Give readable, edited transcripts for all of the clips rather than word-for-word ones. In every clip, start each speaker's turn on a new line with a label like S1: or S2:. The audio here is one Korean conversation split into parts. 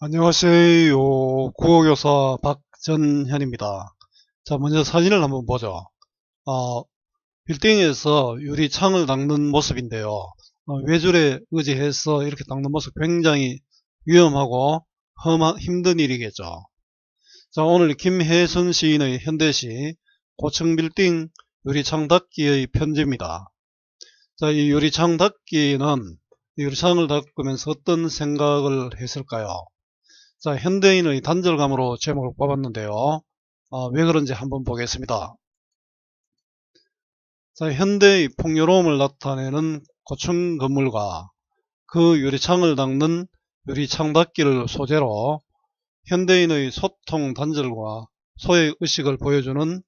S1: 안녕하세요. 국어교사 박전현입니다. 자, 먼저 사진을 한번 보죠. 어, 빌딩에서 유리창을 닦는 모습인데요. 외줄에 의지해서 이렇게 닦는 모습 굉장히 위험하고 힘든 일이겠죠. 자, 오늘 김혜순 시인의 현대시 고층 빌딩 유리창 닦기의 편지입니다. 자, 이 유리창 닦기는 유리창을 닦으면서 어떤 생각을 했을까요? 자, 현대인의 단절감으로 제목을 뽑았는데요. 왜 그런지 한번 보겠습니다. 자, 현대의 풍요로움을 나타내는 고층 건물과 그 유리창을 닦는 유리창 닦기를 소재로 현대인의 소통 단절과 소외의식을 보여주는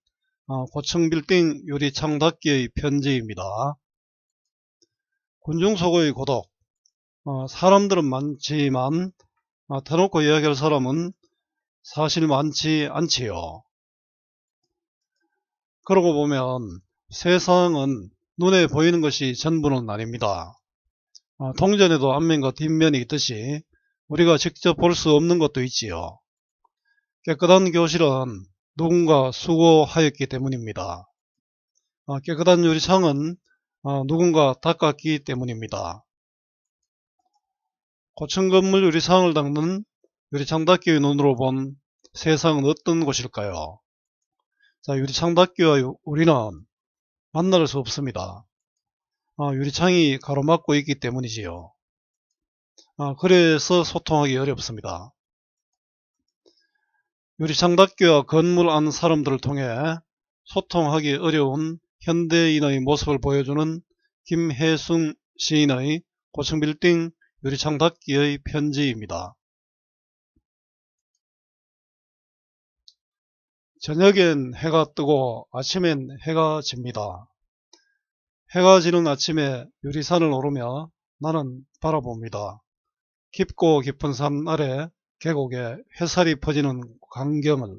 S1: 고층 빌딩 유리창 닦기의 편지입니다. 군중속의 고독. 사람들은 많지만 대놓고 이야기할 사람은 사실 많지 않지요. 그러고 보면 세상은 눈에 보이는 것이 전부는 아닙니다. 동전에도 앞면과 뒷면이 있듯이 우리가 직접 볼 수 없는 것도 있지요. 깨끗한 교실은 누군가 수고하였기 때문입니다. 깨끗한 유리창은 누군가 닦았기 때문입니다. 고층 건물 유리창을 닦는 유리창 닦기의 눈으로 본 세상은 어떤 곳일까요? 자, 유리창 닦기와 우리는 만날 수 없습니다. 유리창이 가로막고 있기 때문이지요. 그래서 소통하기 어렵습니다. 유리창 닦기와 건물 안 사람들을 통해 소통하기 어려운 현대인의 모습을 보여주는 김혜순 시인의 고층 빌딩 유리창 닦기의 편지입니다. 저녁엔 해가 뜨고 아침엔 해가 집니다. 해가 지는 아침에 유리산을 오르며 나는 바라봅니다. 깊고 깊은 산 아래 계곡에 햇살이 퍼지는 광경을.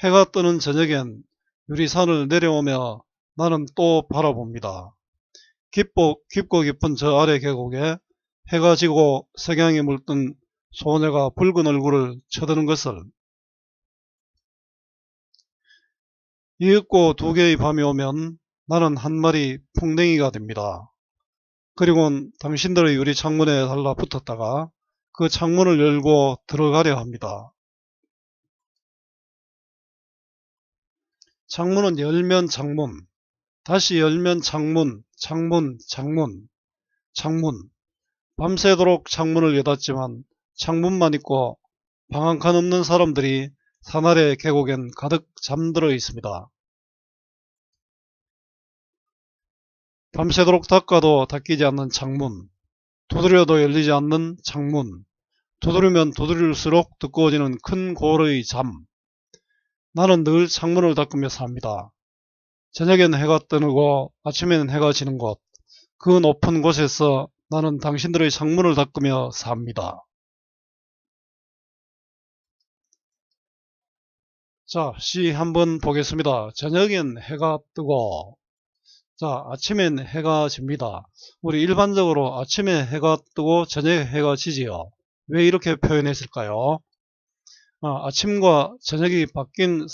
S1: 해가 뜨는 저녁엔 유리산을 내려오며 나는 또 바라봅니다. 깊고 깊은 저 아래 계곡에 해가 지고 석양이 물든 소녀가 붉은 얼굴을 쳐드는 것을. 이윽고 두 개의 밤이 오면 나는 한 마리 풍뎅이가 됩니다. 그리고는 당신들의 유리 창문에 달라붙었다가 그 창문을 열고 들어가려 합니다. 창문은 열면 창문, 다시 열면 창문, 창문. 밤새도록 창문을 여닫지만 창문만 있고 방 한 칸 없는 사람들이 산 아래 계곡엔 가득 잠들어 있습니다. 밤새도록 닦아도 닦이지 않는 창문, 두드려도 열리지 않는 창문, 두드리면 두드릴수록 두꺼워지는 큰 골의 잠. 나는 늘 창문을 닦으며 삽니다. 저녁엔 해가 뜨고 아침에는 해가 지는 곳, 그 높은 곳에서 나는 당신들의 창문을 닦으며 삽니다. 자, 시 한번 보겠습니다. 저녁엔 해가 뜨고, 자, 아침엔 해가 집니다. 우리 일반적으로 아침에 해가 뜨고 저녁에 해가 지지요. 왜 이렇게 표현했을까요? 아침과 저녁이 바뀐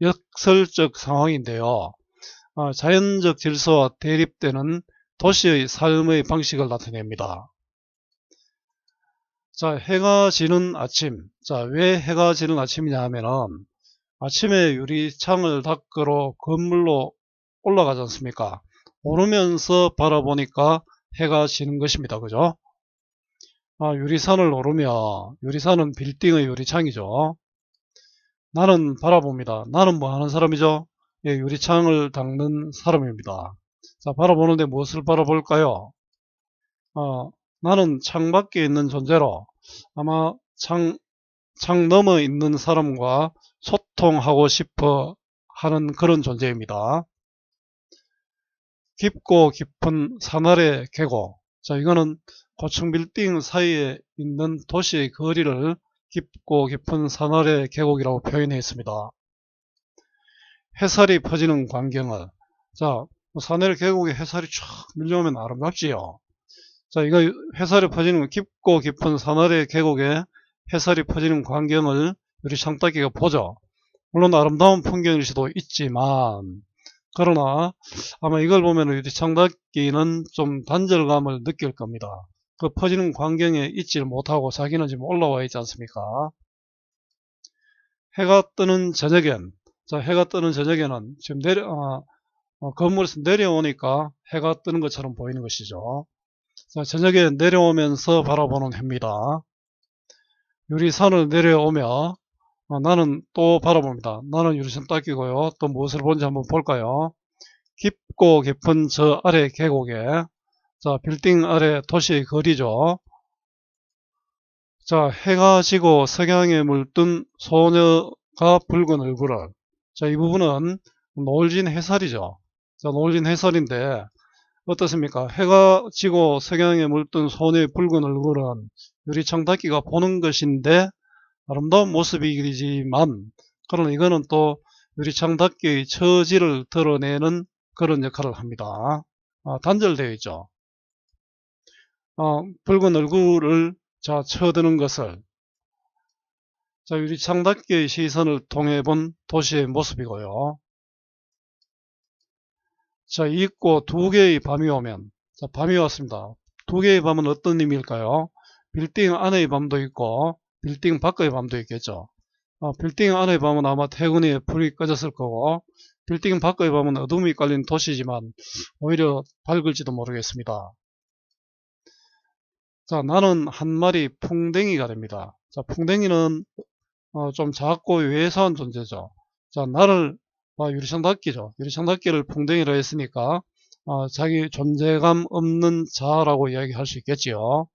S1: 역설적 상황인데요. 자연적 질서와 대립되는 도시의 삶의 방식을 나타냅니다. 자, 해가 지는 아침. 자, 왜 해가 지는 아침이냐 하면은 아침에 유리창을 닦으러 건물로 올라가지 않습니까? 오르면서 바라보니까 해가 지는 것입니다. 그죠? 유리산을 오르며, 유리산은 빌딩의 유리창이죠. 나는 바라봅니다. 나는 뭐 하는 사람이죠? 예, 유리창을 닦는 사람입니다. 자, 바라보는데 무엇을 바라볼까요? 나는 창 밖에 있는 존재로 아마 창 너머 있는 사람과 소통하고 싶어 하는 그런 존재입니다. 깊고 깊은 산 아래 계곡. 자, 이거는 고층 빌딩 사이에 있는 도시의 거리를 깊고 깊은 산 아래 계곡이라고 표현해 있습니다. 해살이 퍼지는 광경을. 자, 산 아래 계곡에 해살이 쫙 밀려오면 아름답지요. 자, 이거 해살이 퍼지는 깊고 깊은 산아래 계곡에 해살이 퍼지는 광경을 유리창 닦기가 보죠. 물론 아름다운 풍경일 수도 있지만, 그러나 아마 이걸 보면 유리창 닦기는 좀 단절감을 느낄 겁니다. 그 퍼지는 광경에 있질 못하고 자기는 지금 올라와 있지 않습니까? 해가 뜨는 저녁엔, 자, 해가 뜨는 저녁에는 지금 건물에서 내려오니까 해가 뜨는 것처럼 보이는 것이죠. 자, 저녁에 내려오면서 바라보는 해입니다. 유리산을 내려오며 나는 또 바라봅니다. 나는 유리산 닦이고요. 또 무엇을 본지 한번 볼까요? 깊고 깊은 저 아래 계곡에, 자, 빌딩 아래 도시의 거리죠. 자, 해가 지고 석양에 물든 소녀가 붉은 얼굴을, 자, 이 부분은 노을진 해살이죠. 자, 노을진 해살인데 어떻습니까? 해가 지고 석양에 물든 소녀의 붉은 얼굴은 유리창 닦기가 보는 것인데 아름다운 모습이지만, 그러나 이거는 또 유리창 닦기의 처지를 드러내는 그런 역할을 합니다. 단절되어 있죠. 붉은 얼굴을 자 쳐드는 것을, 자, 유리창 닦기의 시선을 통해 본 도시의 모습이고요. 자, 있고 두 개의 밤이 오면, 자, 밤이 왔습니다. 두 개의 밤은 어떤 의미일까요? 빌딩 안의 밤도 있고 빌딩 밖의 밤도 있겠죠. 빌딩 안의 밤은 아마 퇴근 후에 불이 꺼졌을 거고, 빌딩 밖의 밤은 어둠이 깔린 도시지만 오히려 밝을지도 모르겠습니다. 자, 나는 한 마리 풍뎅이가 됩니다. 자, 풍뎅이는 좀 작고 외소한 존재죠. 자, 나를 유리창 닦기죠. 유리창 닦기를 풍뎅이라 했으니까 자기 존재감 없는 자라고 이야기할 수 있겠지요.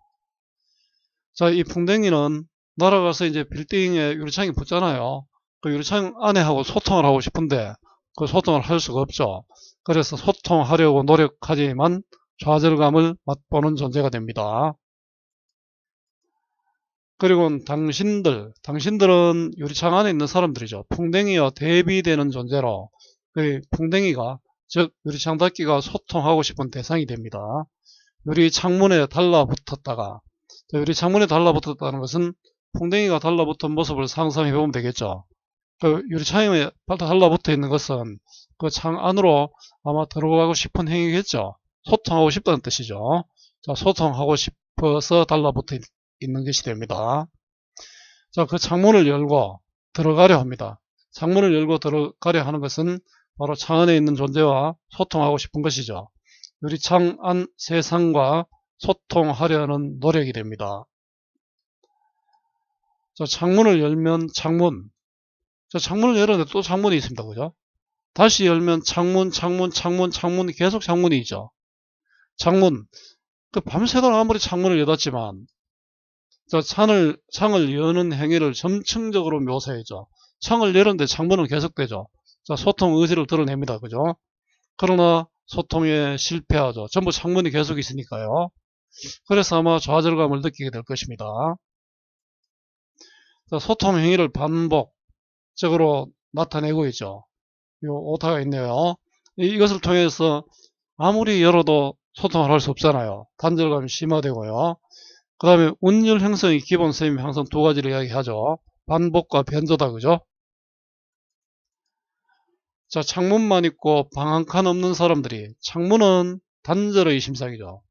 S1: 자, 이 풍뎅이는 날아가서 이제 빌딩에 유리창이 붙잖아요. 그 유리창 안에 하고 소통을 하고 싶은데 그 소통을 할 수가 없죠. 그래서 소통하려고 노력하지만 좌절감을 맛보는 존재가 됩니다. 그리고 당신들은 유리창 안에 있는 사람들이죠. 풍뎅이와 대비되는 존재로 그 풍뎅이가, 즉 유리창 닫기가 소통하고 싶은 대상이 됩니다. 유리창문에 달라붙었다가, 유리창문에 달라붙었다는 것은 풍뎅이가 달라붙은 모습을 상상해 보면 되겠죠. 그 유리창에 달라붙어 있는 것은 그 창 안으로 아마 들어가고 싶은 행위겠죠. 소통하고 싶다는 뜻이죠. 자, 소통하고 싶어서 달라붙어 있는 것이 됩니다. 자, 그 창문을 열고 들어가려 합니다. 창문을 열고 들어가려 하는 것은 바로 창 안에 있는 존재와 소통하고 싶은 것이죠. 유리창 안 세상과 소통하려는 노력이 됩니다. 자, 창문을 열면 창문. 자, 창문을 열었는데 또 창문이 있습니다. 그죠? 다시 열면 창문, 계속 창문이 있죠. 창문. 그 밤새도록 아무리 창문을 여닫지만, 자, 창을 여는 행위를 점층적으로 묘사해죠. 창을 열었는데 창문은 계속되죠. 자, 소통 의지를 드러냅니다. 그죠? 그러나 소통에 실패하죠. 전부 창문이 계속 있으니까요. 그래서 아마 좌절감을 느끼게 될 것입니다. 자, 소통 행위를 반복적으로 나타내고 있죠. 요 오타가 있네요. 이것을 통해서 아무리 열어도 소통을 할 수 없잖아요. 단절감이 심화되고요. 그 다음에 운율 형성의 기본 셈이 항상 두 가지를 이야기하죠. 반복과 변조다. 그죠? 자, 창문만 있고 방 한 칸 없는 사람들이, 창문은 단절의 심상이죠.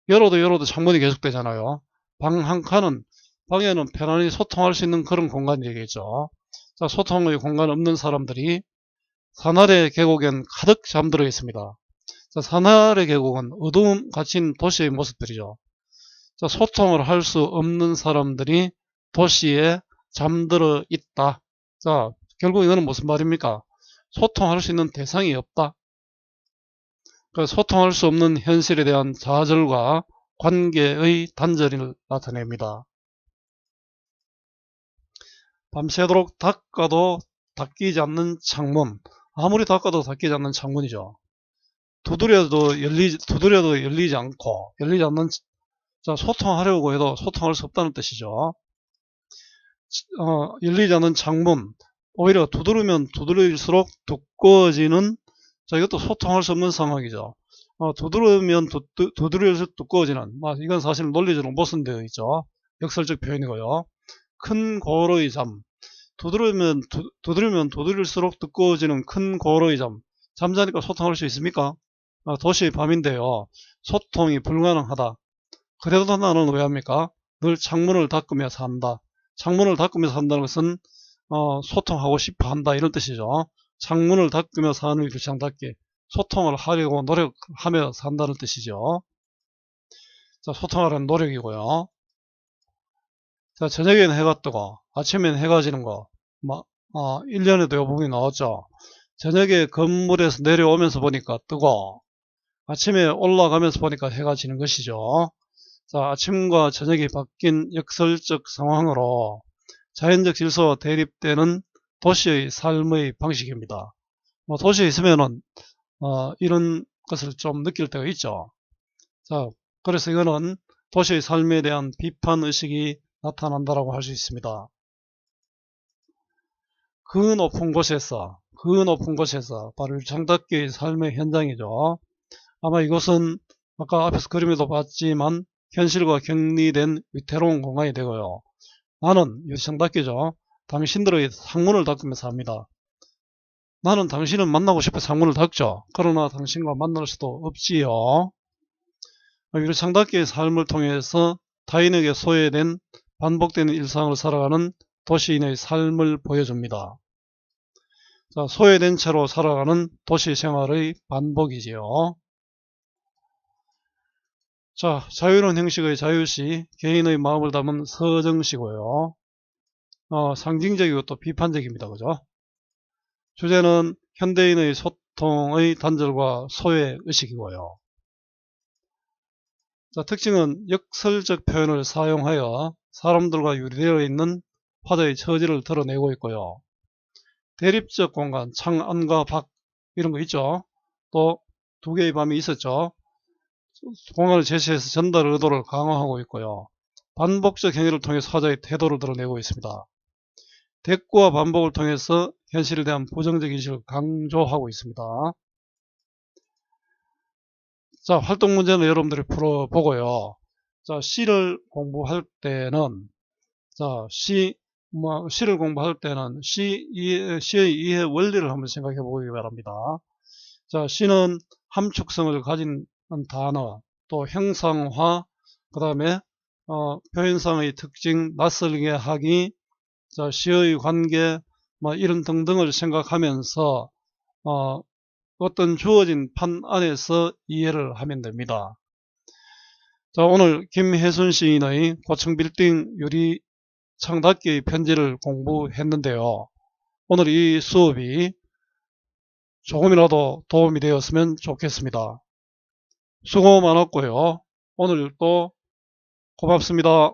S1: 열어도 창문이 계속되잖아요. 방 한 칸은, 방에는 편안히 소통할 수 있는 그런 공간이 되겠죠. 자, 소통의 공간 없는 사람들이 산아래 계곡엔 가득 잠들어 있습니다. 자, 산아래 계곡은 어두움 갇힌 도시의 모습들이죠. 자, 소통을 할 수 없는 사람들이 도시에 잠들어 있다. 자, 결국 이거는 무슨 말입니까? 소통할 수 있는 대상이 없다. 그러니까 소통할 수 없는 현실에 대한 좌절과 관계의 단절을 나타냅니다. 밤새도록 닦아도 닦이지 않는 창문. 아무리 닦아도 닦이지 않는 창문이죠. 두드려도 열리지 않고, 열리지 않는, 자, 소통하려고 해도 소통할 수 없다는 뜻이죠. 열리지 않는 창문. 오히려 두드리면 두드릴수록 두꺼워지는, 자, 이것도 소통할 수 없는 상황이죠. 두드리면 두드릴수록 두꺼워지는, 이건 사실 논리적으로 모순되어 있죠. 역설적 표현이고요. 큰 고로의 잠, 두드리면 두드릴수록 두꺼워지는 큰 고로의 잠. 잠자니까 소통할 수 있습니까? 도시의 밤인데요. 소통이 불가능하다. 그래도 나는 왜 합니까? 늘 창문을 닫으며 산다. 창문을 닫으며 산다는 것은 소통하고 싶어 한다, 이런 뜻이죠. 창문을 닫으며 사는 유리창 닫기. 소통을 하려고 노력하며 산다는 뜻이죠. 자, 소통하려는 노력이고요. 자, 저녁에는 해가 뜨고 아침에는 해가 지는 거 1년에도 요 부분이 나왔죠. 저녁에 건물에서 내려오면서 보니까 뜨고 아침에 올라가면서 보니까 해가 지는 것이죠. 자, 아침과 저녁이 바뀐 역설적 상황으로 자연적 질서와 대립되는 도시의 삶의 방식입니다. 도시에 있으면은 이런 것을 좀 느낄 때가 있죠. 자, 그래서 이거는 도시의 삶에 대한 비판 의식이 나타난다라고 할 수 있습니다. 그 높은 곳에서 바로 유리창 닫기의 삶의 현장이죠. 아마 이것은 아까 앞에서 그림에도 봤지만 현실과 격리된 위태로운 공간이 되고요. 나는 유리창 닫기죠. 당신들의 창문을 닫으면서 합니다. 나는 당신을 만나고 싶어 창문을 닫죠. 그러나 당신과 만날 수도 없지요. 유리창 닫기의 삶을 통해서 타인에게 소외된 반복되는 일상을 살아가는 도시인의 삶을 보여줍니다. 자, 소외된 채로 살아가는 도시 생활의 반복이지요. 자, 자유로운 형식의 자유시, 개인의 마음을 담은 서정시고요. 상징적이고 또 비판적입니다. 그죠? 주제는 현대인의 소통의 단절과 소외 의식이고요. 자, 특징은 역설적 표현을 사용하여 사람들과 유리되어 있는 화자의 처지를 드러내고 있고요. 대립적 공간, 창 안과 밖, 이런 거 있죠. 또 두 개의 밤이 있었죠. 공간을 제시해서 전달 의도를 강화하고 있고요. 반복적 행위를 통해서 화자의 태도를 드러내고 있습니다. 대꾸와 반복을 통해서 현실에 대한 부정적 인식을 강조하고 있습니다. 자, 활동 문제는 여러분들이 풀어보고요. 자, 시를 공부할 때는 시를 공부할 때는 시의 이해 원리를 한번 생각해 보기 바랍니다. 자, 시는 함축성을 가진 단어, 또 형상화, 그 다음에 표현상의 특징, 낯설게 하기, 자, 시의 관계, 이런 등등을 생각하면서 어떤 주어진 판 안에서 이해를 하면 됩니다. 자, 오늘 김혜순 시인의 고층 빌딩 유리창 닫기의 편지를 공부했는데요. 오늘 이 수업이 조금이라도 도움이 되었으면 좋겠습니다. 수고 많았고요. 오늘도 고맙습니다.